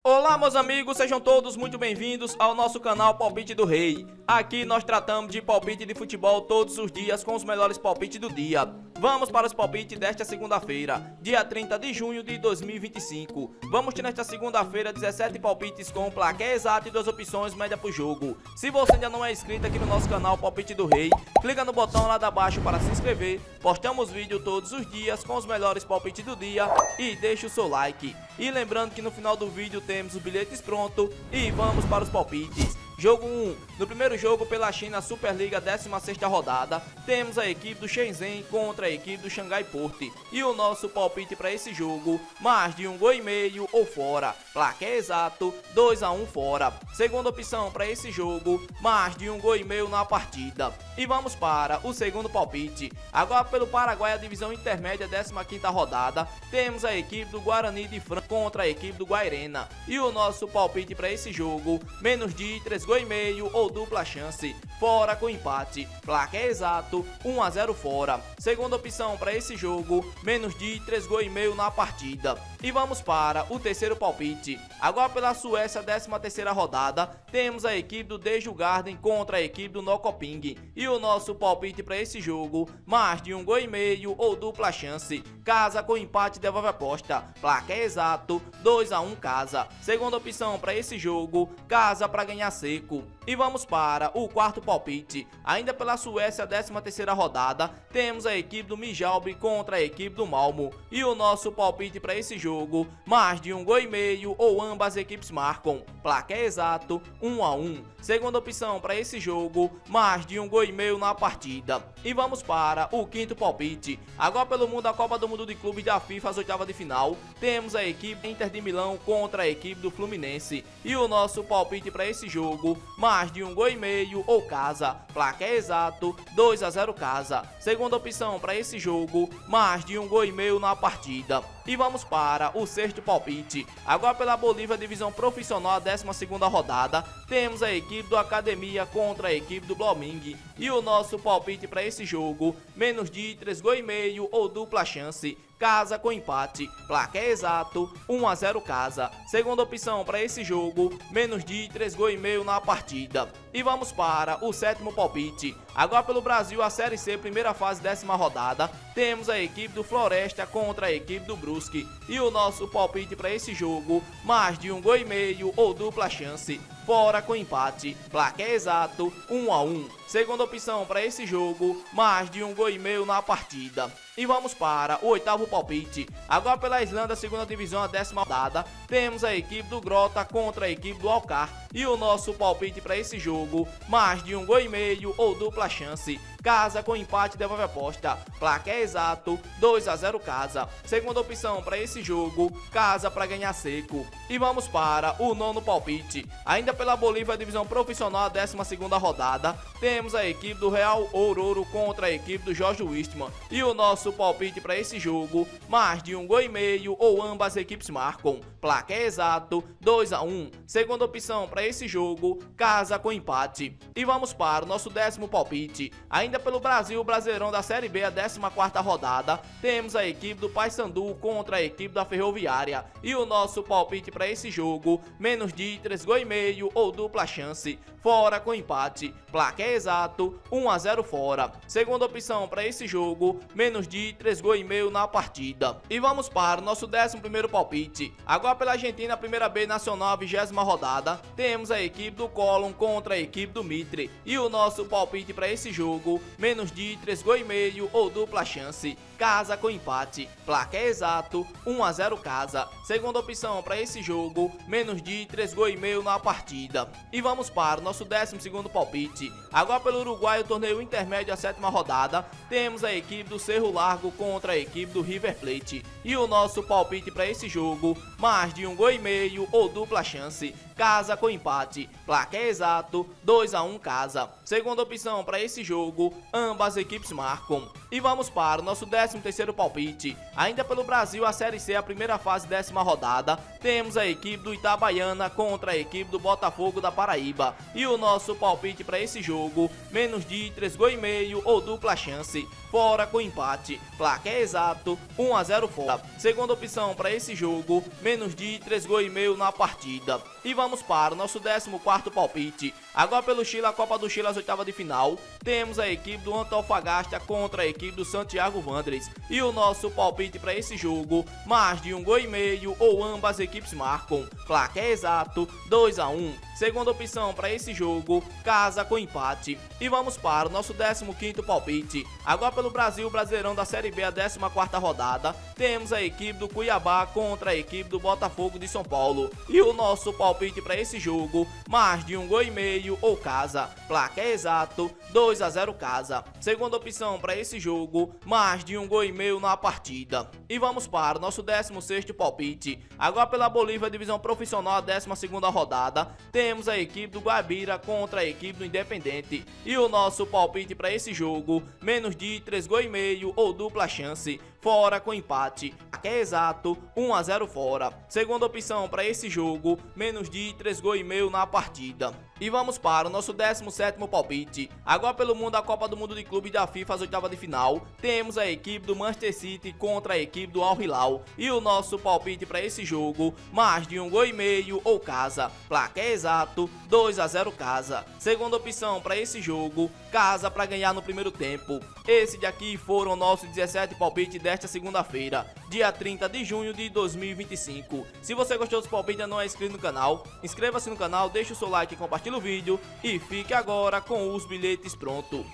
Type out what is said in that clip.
Olá, meus amigos, sejam todos muito bem-vindos ao nosso canal Palpite do Rei. Aqui nós tratamos de palpite de futebol todos os dias com os melhores palpites do dia. Vamos para os palpites desta segunda-feira, dia 30 de junho de 2025. Vamos ter nesta segunda-feira 17 palpites com placar exato e 2 opções média pro jogo. Se você ainda não é inscrito aqui no nosso canal Palpite do Rei, clica no botão lá de baixo para se inscrever. Postamos vídeo todos os dias com os melhores palpites do dia e deixa o seu like. E lembrando que no final do vídeo temos os bilhetes prontos e vamos para os palpites. Jogo 1. No primeiro jogo pela China Superliga 16ª rodada, temos a equipe do Shenzhen contra a equipe do Xangai Port. E o nosso palpite para esse jogo, mais de 1,5 gol ou fora. Placar exato, 2-1 fora. Segunda opção para esse jogo, mais de 1,5 gol na partida. E vamos para o segundo palpite. Agora pelo Paraguai, a divisão intermédia 15ª rodada, temos a equipe do Guarani de Franca contra a equipe do Guairena. E o nosso palpite para esse jogo, menos de 3,5 gols ou dupla chance, fora com empate. Placar exato, 1-0 fora. Segunda opção para esse jogo, menos de 3,5 gols na partida. E vamos para o terceiro palpite. Agora pela Suécia 13ª rodada, temos a equipe do Djurgården contra a equipe do Norrköping. E o nosso palpite para esse jogo, mais de 1,5 gol ou dupla chance, casa com empate, devolve a aposta. Placar exato, 2-1 casa. Segunda opção para esse jogo, casa para ganhar seco. E vamos para o quarto palpite. Ainda pela Suécia 13ª rodada, temos a equipe do Midtjylland contra a equipe do Malmö. E o nosso palpite para esse jogo, mais de 1,5 gol ou ambas equipes marcam. Placar exato, 1-1. Segunda opção para esse jogo, mais de 1,5 gol na partida. E vamos para o quinto palpite. Agora pelo mundo da Copa do Mundo de Clubes da FIFA, as oitavas de final, temos a equipe Inter de Milão contra a equipe do Fluminense. E o nosso palpite para esse jogo, mais de 1,5 gol ou casa. Placar exato, 2-0 casa. Segunda opção para esse jogo, mais de 1,5 gol na partida. E vamos para o sexto palpite. Agora pela Bolívia divisão profissional 12ª rodada, temos a equipe do Academia contra a equipe do Blooming. E o nosso palpite para esse jogo, menos de 3,5 gols ou dupla chance, casa com empate. Placar exato, 1-0 casa. Segunda opção para esse jogo, menos de 3,5 gols na partida. E vamos para o sétimo palpite. Agora pelo Brasil, a Série C, primeira fase, 10ª rodada, temos a equipe do Floresta contra a equipe do Brusque. E o nosso palpite para esse jogo, mais de 1,5 gol ou dupla chance, fora com empate. Placar exato, 1-1. Segunda opção para esse jogo, mais de 1,5 gol na partida. E vamos para o oitavo palpite. Agora pela Islândia, segunda divisão, a 10ª rodada, temos a equipe do Grota contra a equipe do Alcar. E o nosso palpite para esse jogo, mais de 1,5 gol ou dupla chance, casa com empate, devolve a aposta. Placar exato, 2-0 casa. Segunda opção para esse jogo, casa para ganhar seco. E vamos para o nono palpite. Ainda pela Bolívia, divisão profissional, a 12ª rodada, temos a equipe do Real Ouro contra a equipe do Jorge Wistman. E o nosso palpite para esse jogo, mais de 1,5 gol ou ambas equipes marcam. Placar exato, 2-1. Segunda opção para esse jogo, casa com empate. E vamos para o nosso décimo palpite. Ainda pelo Brasil, o Brasileirão da Série B, a 14ª rodada, temos a equipe do Paysandu contra a equipe da Ferroviária. E o nosso palpite para esse jogo, menos de 3,5 gol ou dupla chance, fora com empate. Placar exato, 1-0 fora. Segunda opção para esse jogo, menos de 3,5 gols na partida. E vamos para o nosso 11º palpite. Agora pela Argentina, primeira B nacional, 20ª rodada, temos a equipe do Colón contra a equipe do Mitre. E o nosso palpite para esse jogo, menos de 3,5 gols ou dupla chance, casa com empate. Placar exato, 1-0 casa. Segunda opção para esse jogo, menos de 3,5 gols na partida. E vamos para o nosso 12º palpite. Agora pelo Uruguai, o torneio intermédio, a 7ª rodada, temos a equipe do Cerro Largo contra a equipe do River Plate. E o nosso palpite para esse jogo, mais de 1,5 gol ou dupla chance, casa com empate. Placar exato, 2-1 casa. Segunda opção para esse jogo, ambas equipes marcam. E vamos para o nosso 13º palpite. Ainda pelo Brasil, a Série C, a primeira fase, 10ª rodada, temos a equipe do Itabaiana contra a equipe do Botafogo da Paraíba. E o nosso palpite para esse jogo, menos de 3,5 gols ou dupla chance, fora com empate. Placar é exato, 1-0 fora. Segunda opção para esse jogo, menos de 3,5 gols na partida. E vamos para o nosso 14º palpite. Agora pelo Chile, a Copa do Chile, as oitavas de final, temos a equipe do Antofagasta contra a equipe do Santiago Wanderers. E o nosso palpite para esse jogo, mais de 1,5 gols ou ambas equipes marcam. Placar é exato, 2-1. Segunda opção para esse jogo, casa com empate. E vamos para o nosso 15º palpite. Agora pelo Brasil, Brasileirão da Série B, a 14ª rodada, temos a equipe do Cuiabá contra a equipe do Botafogo de São Paulo. E o nosso palpite para esse jogo, mais de 1,5 gols ou casa. Placar é exato, 2-0 casa. Segunda opção para esse jogo, mais de 1,5 gols na partida. E vamos para o nosso 16º palpite. Agora pela Bolívia, divisão profissional, a 12ª rodada, temos a equipe do Guabira contra a equipe do Independente. E o nosso palpite para esse jogo, menos de 3,5 gols ou dupla chance, fora com empate. Aqui é exato, 1-0 fora. Segunda opção para esse jogo, menos de 3,5 gols na partida. E vamos para o nosso 17º palpite. Agora pelo mundo, a Copa do Mundo de Clubes da FIFA, as oitavas de final, temos a equipe do Manchester City contra a equipe do Al Hilal. E o nosso palpite para esse jogo, mais de 1,5 gols ou casa. Placar é exato, 2-0 casa. Segunda opção para esse jogo, casa para ganhar no primeiro tempo. Esse daqui foram nossos 17 palpites desta segunda-feira, dia 30 de junho de 2025. Se você gostou dos palpites e ainda não é inscrito no canal, inscreva-se no canal, deixe o seu like e compartilhe o vídeo e fique agora com os bilhetes prontos.